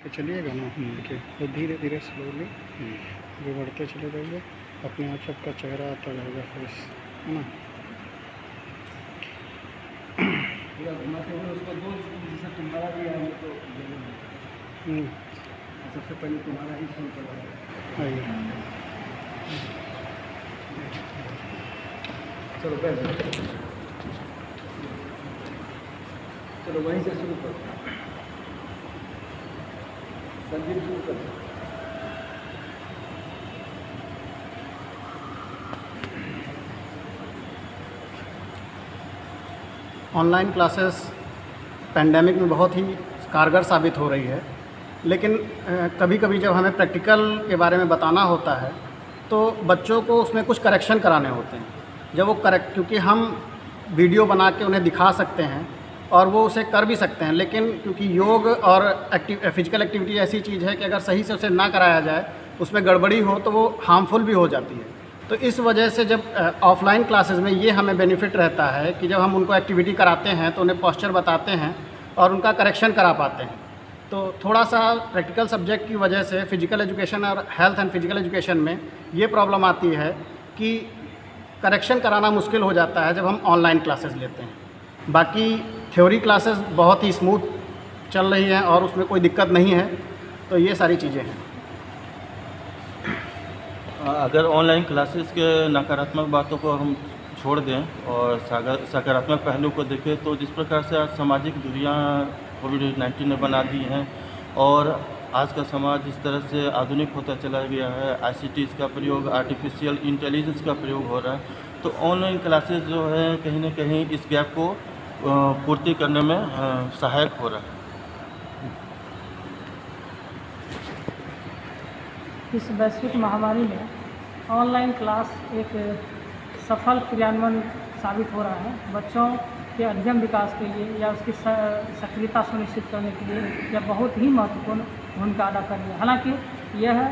पे चलिएगा ना, देखिए तो धीरे धीरे स्लोली आगे बढ़ते चले जाइए, अपने आप सबका चेहरा आता रहेगा फेस, है ना। पूरा घुमाते हुए उसको दो जैसे तुम्हारा भी है तो सबसे पहले तुम्हारा ही शुरू करवाएगा। आइए चलो बैठ जाओ, चलो वहीं से शुरू करो, संजीव शुरू करो। ऑनलाइन क्लासेस पैंडेमिक में बहुत ही कारगर साबित हो रही है, लेकिन कभी कभी जब हमें प्रैक्टिकल के बारे में बताना होता है तो बच्चों को उसमें कुछ करेक्शन कराने होते हैं। जब वो क्योंकि हम वीडियो बना के उन्हें दिखा सकते हैं और वो उसे कर भी सकते हैं, लेकिन क्योंकि योग और फिजिकल एक्टिविटी ऐसी चीज़ है कि अगर सही से उसे ना कराया जाए, उसमें गड़बड़ी हो तो वो हार्मफुल भी हो जाती है। तो इस वजह से जब ऑफलाइन क्लासेस में ये हमें बेनिफिट रहता है कि जब हम उनको एक्टिविटी कराते हैं तो उन्हें पोस्चर बताते हैं और उनका करेक्शन करा पाते हैं। तो थोड़ा सा प्रैक्टिकल सब्जेक्ट की वजह से फिजिकल एजुकेशन और हेल्थ एंड फिजिकल एजुकेशन में ये प्रॉब्लम आती है कि करेक्शन कराना मुश्किल हो जाता है जब हम ऑनलाइन क्लासेस लेते हैं। बाकी थ्योरी क्लासेस बहुत ही स्मूथ चल रही हैं और उसमें कोई दिक्कत नहीं है। तो ये सारी चीज़ें हैं। अगर ऑनलाइन क्लासेस के नकारात्मक बातों को हम छोड़ दें और सकारात्मक पहलू को देखें तो जिस प्रकार से आज सामाजिक दूरियां कोविड-19 ने बना दी हैं और आज का समाज जिस तरह से आधुनिक होता चला गया है, ICTs का प्रयोग, आर्टिफिशियल इंटेलिजेंस का प्रयोग हो रहा है, तो ऑनलाइन क्लासेस जो है कहीं ना कहीं इस गैप को पूर्ति करने में सहायक हो रहा है। इस वैश्विक महामारी में ऑनलाइन क्लास एक सफल क्रियान्वयन साबित हो रहा है। बच्चों के अध्ययन विकास के लिए या उसकी सक्रियता सुनिश्चित करने के लिए यह बहुत ही महत्वपूर्ण भूमिका अदा कर रही है। हालांकि यह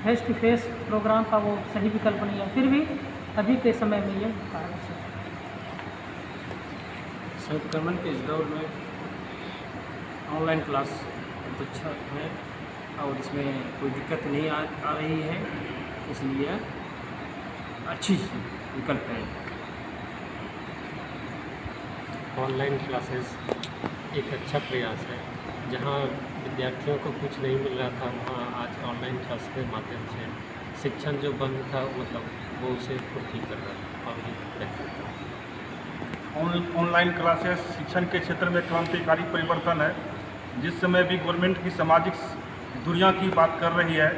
फेस टू फेस प्रोग्राम का वो सही विकल्प नहीं है, फिर भी अभी के समय में ये कारगर है। संक्रमण के इस दौर में ऑनलाइन क्लास बहुत अच्छा है और इसमें कोई दिक्कत नहीं आ रही है, इसलिए अच्छी विकल्प है। ऑनलाइन क्लासेस एक अच्छा प्रयास है। जहां विद्यार्थियों को कुछ नहीं मिल रहा था, वहां आज ऑनलाइन क्लास के माध्यम से शिक्षण जो बंद था वो उसे पूर्ति कर रहा है और बेहतर कर रहा है। ऑनलाइन क्लासेस शिक्षण के क्षेत्र में क्रांतिकारी परिवर्तन है। जिस समय भी गवर्नमेंट की सामाजिक दूरियां की बात कर रही है,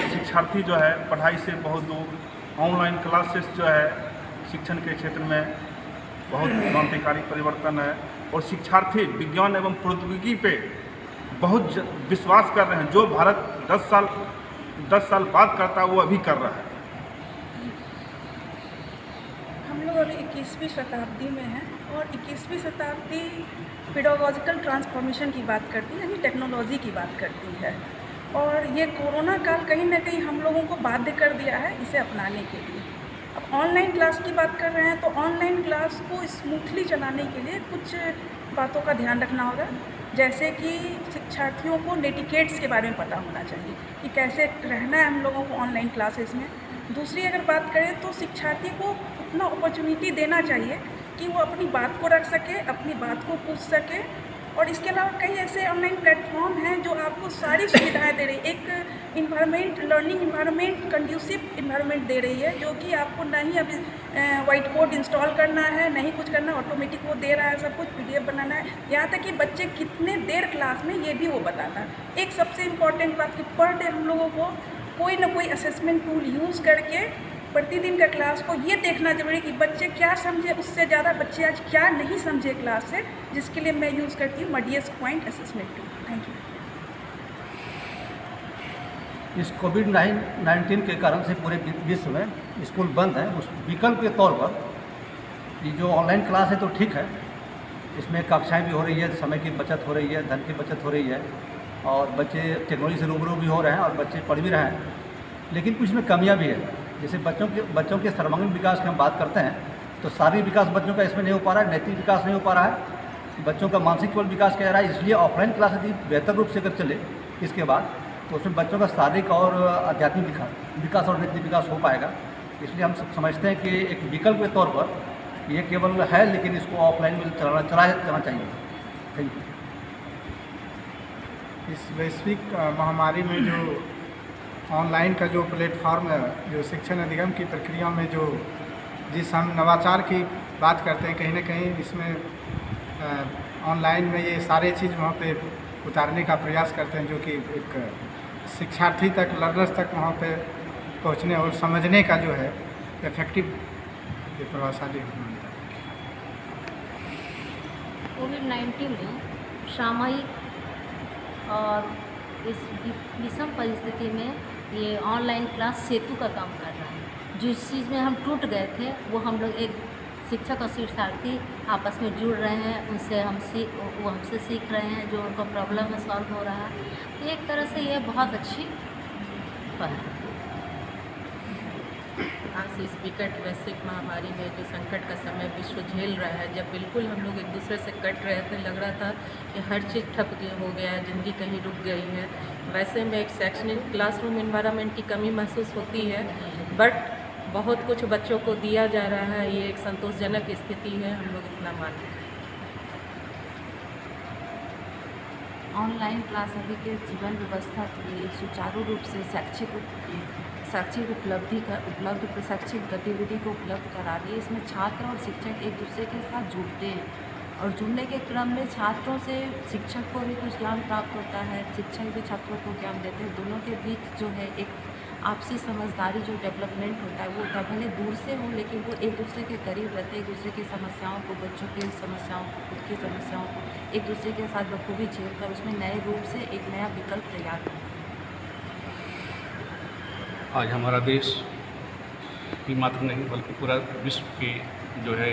शिक्षार्थी जो है पढ़ाई से बहुत दूर, ऑनलाइन क्लासेस जो है शिक्षण के क्षेत्र में बहुत क्रांतिकारी परिवर्तन है और शिक्षार्थी विज्ञान एवं प्रौद्योगिकी पे बहुत विश्वास कर रहे हैं। जो भारत 10 साल बाद करता है वो अभी कर रहा है। हम लोग अभी 21वीं शताब्दी में हैं और 21वीं शताब्दी पेडागॉजिकल ट्रांसफॉर्मेशन की बात करती है, यानी टेक्नोलॉजी की बात करती है। और ये कोरोना काल कहीं ना कहीं हम लोगों को बाध्य कर दिया है इसे अपनाने के लिए। अब ऑनलाइन क्लास की बात कर रहे हैं तो ऑनलाइन क्लास को स्मूथली चलाने के लिए कुछ बातों का ध्यान रखना होगा, जैसे कि शिक्षार्थियों को नेटिकेट्स के बारे में पता होना चाहिए कि कैसे रहना है हम लोगों को ऑनलाइन क्लासेस में। दूसरी अगर बात करें तो शिक्षार्थी को उतना अपॉर्चुनिटी देना चाहिए कि वो अपनी बात को रख सके, अपनी बात को पूछ सके। और इसके अलावा कई ऐसे ऑनलाइन प्लेटफॉर्म हैं जो आपको सारी सुविधाएं दे रही है, एक environment, learning environment, conducive environment दे रही है, जो कि आपको ना ही अभी वाइट बोर्ड इंस्टॉल करना है, नहीं कुछ करना, ऑटोमेटिक वो दे रहा है सब कुछ, PDF बनाना है, यहाँ तक कि बच्चे कितने देर क्लास में ये भी वो बताता है। एक सबसे इम्पॉर्टेंट बात कि पर डे हम लोगों को कोई ना कोई असेसमेंट टूल यूज़ करके प्रतिदिन का क्लास को ये देखना जरूरी कि बच्चे क्या समझे, उससे ज़्यादा बच्चे आज क्या नहीं समझे क्लास से, जिसके लिए मैं यूज़ करती हूँ मडियस point assessment tool. Thank you. इस कोविड-19 के कारण से पूरे विश्व में स्कूल बंद है। उस विकल्प के तौर पर ये जो ऑनलाइन क्लास है तो ठीक है, इसमें कक्षाएं भी हो रही है, समय की बचत हो रही है, धन की बचत हो रही है और बच्चे टेक्नोलॉजी से रूबरू भी हो रहे हैं और बच्चे पढ़ भी रहे हैं। लेकिन कुछ में कमियां भी है। जैसे बच्चों के सर्वांगीण विकास की हम बात करते हैं तो शारीरिक विकास बच्चों का इसमें नहीं हो पा रहा है, नैतिक विकास नहीं हो पा रहा है बच्चों का मानसिक विकास किया जा रहा है, इसलिए ऑफलाइन क्लास यदि बेहतर रूप से अगर चले इसके बाद तो उसमें बच्चों का शारीरिक और आध्यात्मिक विकास और व्यक्ति विकास हो पाएगा। इसलिए हम समझते हैं कि एक विकल्प के तौर पर ये केवल है, लेकिन इसको ऑफलाइन में चलाना चाहिए। Thank you. इस वैश्विक महामारी में जो ऑनलाइन का जो प्लेटफॉर्म है, जो शिक्षण अधिगम की प्रक्रिया में जिस हम नवाचार की बात करते हैं, कहीं ना कहीं इसमें ऑनलाइन में ये सारे चीज़ वहाँ पे उतारने का प्रयास करते हैं, जो कि एक शिक्षार्थी तक, लर्नर्स तक वहाँ पे पहुँचने और समझने का जो है इफेक्टिव ये प्रभावशाली मानता है। कोविड-19 में सामयिक और इस विषम परिस्थिति में ये ऑनलाइन क्लास सेतु का काम कर रहा है। जिस चीज़ में हम टूट गए थे वो हम लोग एक शिक्षक और शिक्षार्थी आपस में जुड़ रहे हैं, उनसे वो हमसे सीख रहे हैं, जो उनको प्रॉब्लम है सॉल्व हो रहा है। तो एक तरह से ये बहुत अच्छी पहल है। आज इस विकट वैश्विक महामारी में जो संकट का समय विश्व झेल रहा है, जब बिल्कुल हम लोग एक दूसरे से कट रहे थे, लग रहा था कि हर चीज़ ठप हो गया है, ज़िंदगी कहीं रुक गई है, वैसे में एक शैक्षणिक क्लासरूम एनवायरनमेंट की कमी महसूस होती है। बट बहुत कुछ बच्चों को दिया जा रहा है, ये एक संतोषजनक स्थिति है, हम लोग इतना मानते हैं। ऑनलाइन क्लास अभी के जीवन व्यवस्था के लिए सुचारू रूप से शैक्षिक शैक्षिक गतिविधि को उपलब्ध करा रही है। इसमें छात्र और शिक्षक एक दूसरे के साथ जुड़ते हैं और जुड़ने के क्रम में छात्रों से शिक्षक को भी कुछ ज्ञान प्राप्त होता है, शिक्षक भी छात्रों को ज्ञान देते हैं। दोनों के बीच जो है एक आपसी समझदारी जो डेवलपमेंट होता है वो होता है। भले दूर से हो लेकिन वो एक दूसरे के करीब रहते हैं, एक दूसरे की समस्याओं को, बच्चों की समस्याओं को, खुद की समस्याओं को एक दूसरे के साथ बखूबी झेल कर उसमें नए रूप से एक नया विकल्प तैयार करते हैं। आज हमारा देश ही मात्र नहीं बल्कि पूरा विश्व की जो है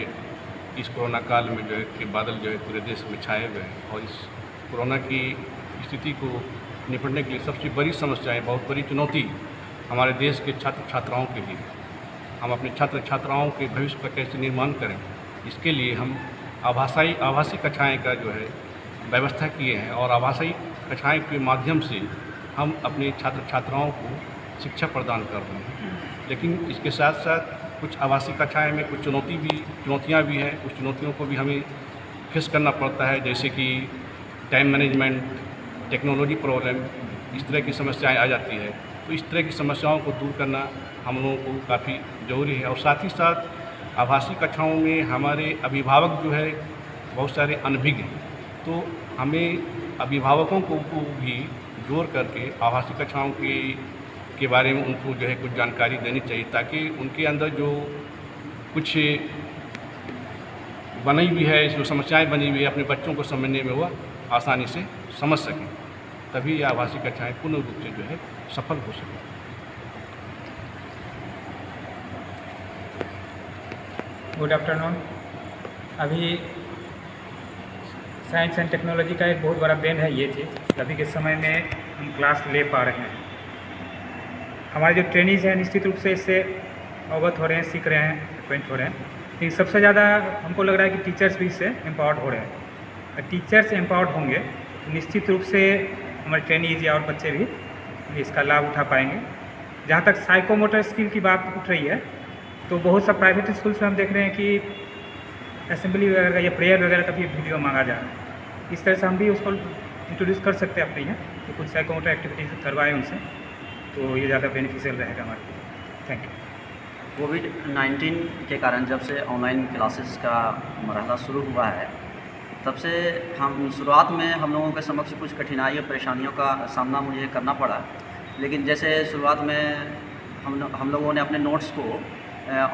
इस कोरोना काल में जो है कि बादल जो है पूरे देश में छाए हुए हैं और इस कोरोना की स्थिति को निपटने के लिए सबसे बड़ी समस्या है, बहुत बड़ी चुनौती हमारे देश के छात्र छात्राओं के लिए। हम अपने छात्र छात्राओं के भविष्य का कैसे निर्माण करें, इसके लिए हम आभासी कक्षाएँ का जो है व्यवस्था किए हैं और आभासी कक्षाएँ के माध्यम से हम अपने छात्र छात्राओं को शिक्षा प्रदान कर रहे हैं। लेकिन इसके साथ साथ कुछ आवासीय कक्षाएँ में कुछ चुनौतियाँ भी हैं। कुछ चुनौतियों को भी हमें फेस करना पड़ता है, जैसे कि टाइम मैनेजमेंट, टेक्नोलॉजी प्रॉब्लम, इस तरह की समस्याएं आ जाती है। तो इस तरह की समस्याओं को दूर करना हम लोगों को काफ़ी ज़रूरी है। और साथ ही साथ आवासीय कक्षाओं में हमारे अभिभावक जो है बहुत सारे अनभिज्ञ हैं, तो हमें अभिभावकों को भी जोड़ करके आवासीय कक्षाओं के बारे में उनको जो है कुछ जानकारी देनी चाहिए, ताकि उनके अंदर जो कुछ बनी हुई है, जो समस्याएं बनी हुई है, अपने बच्चों को समझने में वह आसानी से समझ सकें, तभी यह आवासीय कक्षाएँ पूर्ण रूप से जो है सफल हो सकें। Good afternoon. अभी साइंस एंड टेक्नोलॉजी का एक बहुत बड़ा देन है ये चीज़। अभी के समय में हम क्लास ले पा रहे हैं। हमारे जो ट्रेनीज़ हैं निश्चित रूप से इससे अवगत हो रहे हैं, सीख रहे हैं, एक्वेंट हो रहे हैं। लेकिन सबसे ज़्यादा हमको लग रहा है कि टीचर्स भी इससे एम्पावर्ड हो रहे हैं। टीचर्स एम्पावर्ड होंगे तो निश्चित रूप से हमारे ट्रेनीज़ या और बच्चे भी इसका लाभ उठा पाएंगे। जहाँ तक साइकोमोटर स्किल की बात उठ रही है, तो बहुत सा प्राइवेट स्कूल्स में हम देख रहे हैं कि असेंबली वगैरह या प्रेयर वगैरह का भी वीडियो मांगा जा रहा है। इस तरह से हम भी उसको इंट्रोड्यूस कर सकते हैं अपने यहाँ, तो कुछ साइकोमोटर एक्टिविटीज़ करवाएं उनसे, तो ये ज़्यादा बेनिफिशियल रहेगा हमारे लिए। Thank you. कोविड-19 के कारण जब से ऑनलाइन क्लासेस का मरहला शुरू हुआ है, तब से हम शुरुआत में हम लोगों के समक्ष कुछ कठिनाई और परेशानियों का सामना मुझे करना पड़ा। लेकिन जैसे शुरुआत में हम लोगों ने अपने नोट्स को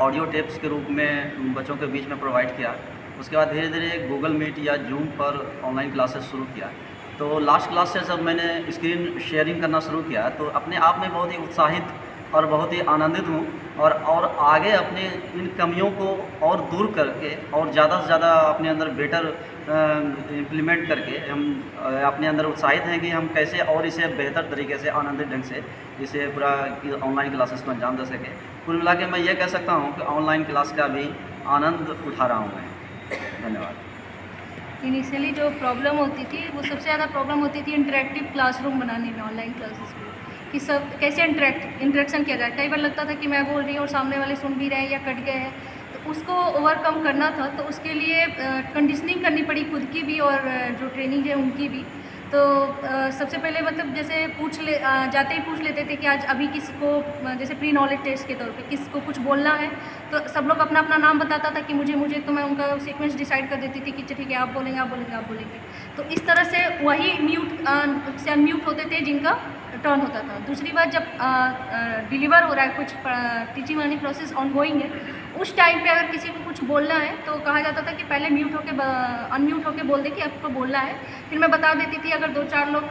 ऑडियो टेप्स के रूप में बच्चों के बीच में प्रोवाइड किया। उसके बाद धीरे धीरे गूगल मीट या जूम पर ऑनलाइन क्लासेस शुरू किया। तो लास्ट क्लास से जब मैंने स्क्रीन शेयरिंग करना शुरू किया, तो अपने आप में बहुत ही उत्साहित और बहुत ही आनंदित हूँ और आगे अपने इन कमियों को और दूर करके और ज़्यादा से ज़्यादा अपने अंदर बेटर इम्प्लीमेंट करके हम अपने अंदर उत्साहित हैं कि हम कैसे और इसे बेहतर तरीके से आनंदित ढंग से इसे पूरा ऑनलाइन क्लासेस को अंजाम दे सकें। कुल मिला के मैं ये कह सकता हूँ कि ऑनलाइन क्लास का भी आनंद उठा रहा हूँ मैं। धन्यवाद। इनिशियली जो प्रॉब्लम होती थी वो सबसे ज़्यादा प्रॉब्लम होती थी इंटरेक्टिव क्लासरूम बनाने में ऑनलाइन क्लासेस में, कि सब कैसे इंटरेक्शन किया जाए। कई बार लगता था कि मैं बोल रही हूँ और सामने वाले सुन भी रहे हैं या कट गए हैं, तो उसको ओवरकम करना था। तो उसके लिए कंडीशनिंग करनी पड़ी खुद की भी और जो ट्रेनिंग है उनकी भी। तो सबसे पहले मतलब जैसे जाते ही पूछ लेते थे कि आज अभी किसको, जैसे प्री नॉलेज टेस्ट के तौर पे किसको कुछ बोलना है, तो सब लोग अपना अपना नाम बताता था कि मुझे, तो मैं उनका सीक्वेंस डिसाइड कर देती थी कि ठीक है आप बोलेंगे आप बोलेंगे आप बोलेंगे। तो इस तरह से वही म्यूट से अनम्यूट होते थे जिनका टर्न होता था। दूसरी बात, जब डिलीवर हो रहा है कुछ टीचिंग लर्निंग प्रोसेस ऑनगोइंग है, उस टाइम पे अगर किसी को कुछ बोलना है तो कहा जाता था कि पहले अनम्यूट होके बोल दे कि आपको बोलना है। फिर मैं बता देती थी, अगर 2-4 लोग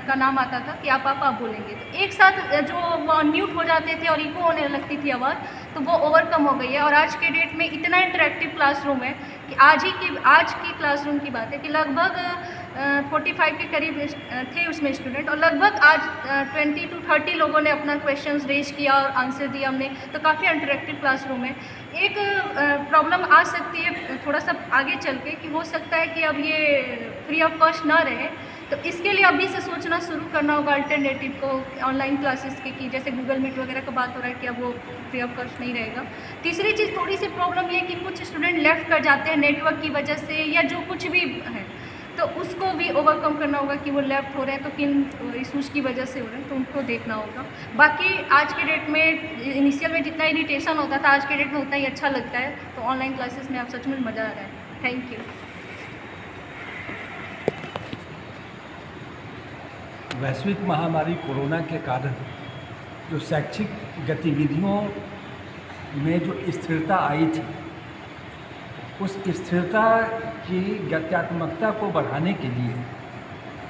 का नाम आता था कि आप बोलेंगे, तो एक साथ जो वो अनम्यूट हो जाते थे और इको होने लगती थी आवाज़, तो वो ओवरकम हो गई है। और आज के डेट में इतना इंटरेक्टिव क्लासरूम है कि आज की क्लासरूम की बात है कि लगभग 45 के करीब थे उसमें स्टूडेंट, और लगभग आज 20 to 30 लोगों ने अपना क्वेश्चंस रेज किया और आंसर दिया हमने। तो काफ़ी इंटरेक्टिव क्लासरूम है। एक प्रॉब्लम आ सकती है थोड़ा सा आगे चल के कि हो सकता है कि अब ये फ्री ऑफ कॉस्ट ना रहे, तो इसके लिए अभी से सोचना शुरू करना होगा अल्टरनेटिव को ऑनलाइन क्लासेस के, कि जैसे गूगल मीट वगैरह का बात हो रहा है कि अब वो फ्री ऑफ कॉस्ट नहीं रहेगा। तीसरी चीज़, थोड़ी सी प्रॉब्लम ये कि कुछ स्टूडेंट लेफ्ट कर जाते हैं नेटवर्क की वजह से या जो कुछ भी है, तो उसको भी ओवरकम करना होगा कि वो लेफ्ट हो रहे हैं तो किन इशूज़ की वजह से हो रहे हैं, तो उनको देखना होगा। बाकी आज के डेट में इनिशियल में जितना इरिटेशन होता था, आज के डेट में उतना ही अच्छा लगता है। तो ऑनलाइन क्लासेस में आप सच में मज़ा आ रहा है। Thank you. वैश्विक महामारी कोरोना के कारण जो शैक्षिक गतिविधियों में जो स्थिरता आई थी, उस स्थिरता की गत्यात्मकता को बढ़ाने के लिए,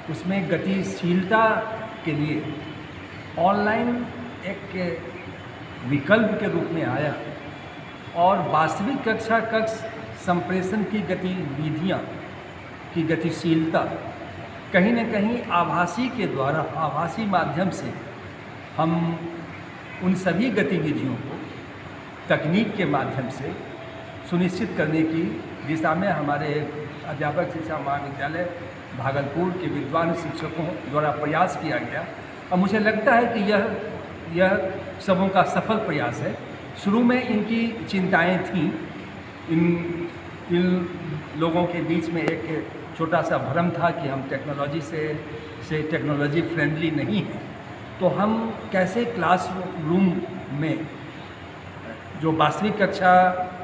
उसमें गतिशीलता के लिए ऑनलाइन एक विकल्प के रूप में आया और वास्तविक कक्ष संप्रेषण की गतिविधियाँ की गतिशीलता कहीं न कहीं आभासी के द्वारा, आभासी माध्यम से हम उन सभी गतिविधियों को तकनीक के माध्यम से सुनिश्चित करने की दिशा में हमारे अध्यापक शिक्षा महाविद्यालय भागलपुर के विद्वान शिक्षकों द्वारा प्रयास किया गया। और मुझे लगता है कि यह सबों का सफल प्रयास है। शुरू में इनकी चिंताएं थीं, इन लोगों के बीच में एक छोटा सा भ्रम था कि हम टेक्नोलॉजी से टेक्नोलॉजी फ्रेंडली नहीं हैं, तो हम कैसे क्लासरूम में जो वास्तविक कक्षा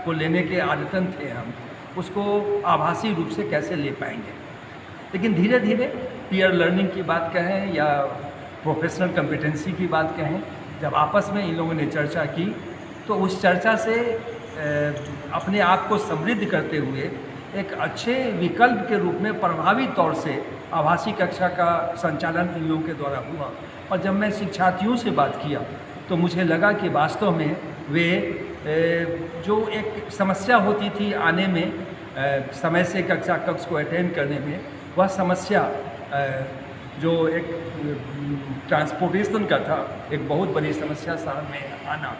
को लेने के आदतन थे हम उसको आभासी रूप से कैसे ले पाएंगे। लेकिन धीरे धीरे पीयर लर्निंग की बात कहें या प्रोफेशनल कॉम्पिटेंसी की बात कहें, जब आपस में इन लोगों ने चर्चा की तो उस चर्चा से अपने आप को समृद्ध करते हुए एक अच्छे विकल्प के रूप में प्रभावी तौर से आभासी कक्षा का संचालन इन लोगों के द्वारा हुआ। और जब मैं शिक्षार्थियों से बात किया तो मुझे लगा कि वास्तव में वे जो एक समस्या होती थी आने में, समय से कक्ष को अटेंड करने में, वह समस्या जो एक ट्रांसपोर्टेशन का था, एक बहुत बड़ी समस्या शहर में आना,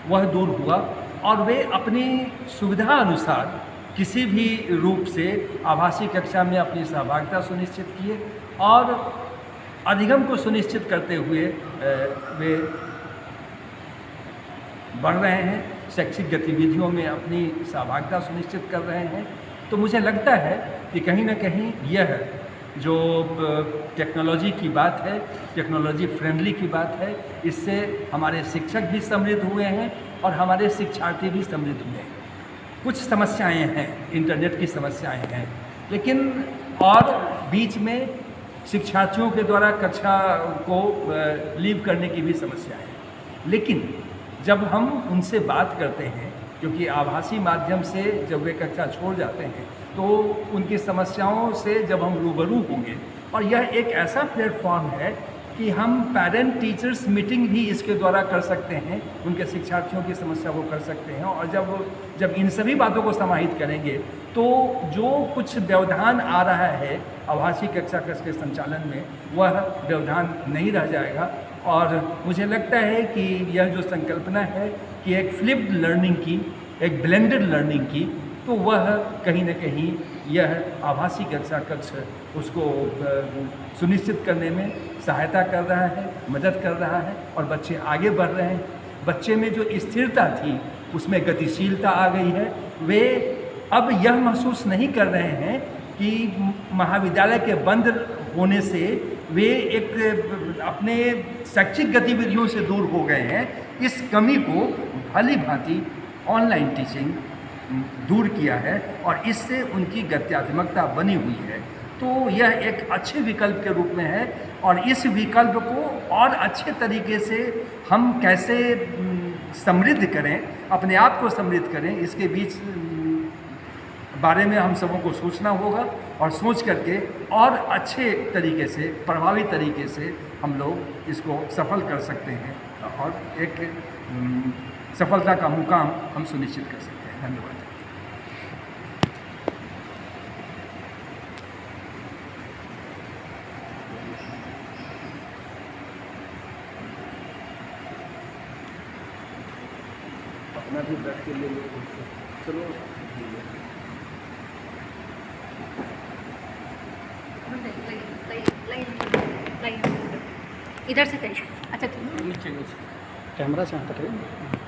वह दूर हुआ और वे अपनी सुविधा अनुसार किसी भी रूप से आभासी कक्षा में अपनी सहभागिता सुनिश्चित किए और अधिगम को सुनिश्चित करते हुए वे बढ़ रहे हैं, शैक्षिक गतिविधियों में अपनी सहभागिता सुनिश्चित कर रहे हैं। तो मुझे लगता है कि कहीं ना कहीं यह जो टेक्नोलॉजी की बात है, टेक्नोलॉजी फ्रेंडली की बात है, इससे हमारे शिक्षक भी समृद्ध हुए हैं और हमारे शिक्षार्थी भी समृद्ध हुए हैं। कुछ समस्याएं हैं, इंटरनेट की समस्याएं हैं, लेकिन और बीच में शिक्षार्थियों के द्वारा कक्षा को लीव करने की भी समस्याएं हैं। लेकिन जब हम उनसे बात करते हैं, क्योंकि आभासी माध्यम से जब वे कक्षा छोड़ जाते हैं तो उनकी समस्याओं से जब हम रूबरू होंगे, और यह एक ऐसा प्लेटफॉर्म है कि हम पेरेंट टीचर्स मीटिंग भी इसके द्वारा कर सकते हैं, उनके शिक्षार्थियों की समस्या को कर सकते हैं। और जब इन सभी बातों को समाहित करेंगे तो जो कुछ व्यवधान आ रहा है आभासी कक्षा के संचालन में, वह व्यवधान नहीं रह जाएगा। और मुझे लगता है कि यह जो संकल्पना है कि एक फ्लिप्ड लर्निंग की, एक ब्लेंडेड लर्निंग की, तो वह कहीं न कहीं यह आभासी कक्षा कक्ष उसको सुनिश्चित करने में सहायता कर रहा है, मदद कर रहा है और बच्चे आगे बढ़ रहे हैं। बच्चे में जो स्थिरता थी उसमें गतिशीलता आ गई है। वे अब यह महसूस नहीं कर रहे हैं कि महाविद्यालय के बंद होने से वे एक अपने शैक्षिक गतिविधियों से दूर हो गए हैं। इस कमी को भली भांति ऑनलाइन टीचिंग दूर किया है और इससे उनकी गत्यात्मकता बनी हुई है। तो यह एक अच्छे विकल्प के रूप में है और इस विकल्प को और अच्छे तरीके से हम कैसे समृद्ध करें, अपने आप को समृद्ध करें, इसके बीच बारे में हम सबों को सोचना होगा और सोच करके और अच्छे तरीके से, प्रभावी तरीके से हम लोग इसको सफल कर सकते हैं और एक सफलता का मुकाम हम सुनिश्चित कर सकते हैं। धन्यवाद। अपना भी बैठ के ले लो, चलो इधर से करिए। अच्छा ठीक है, कैमरा से यहाँ तक है।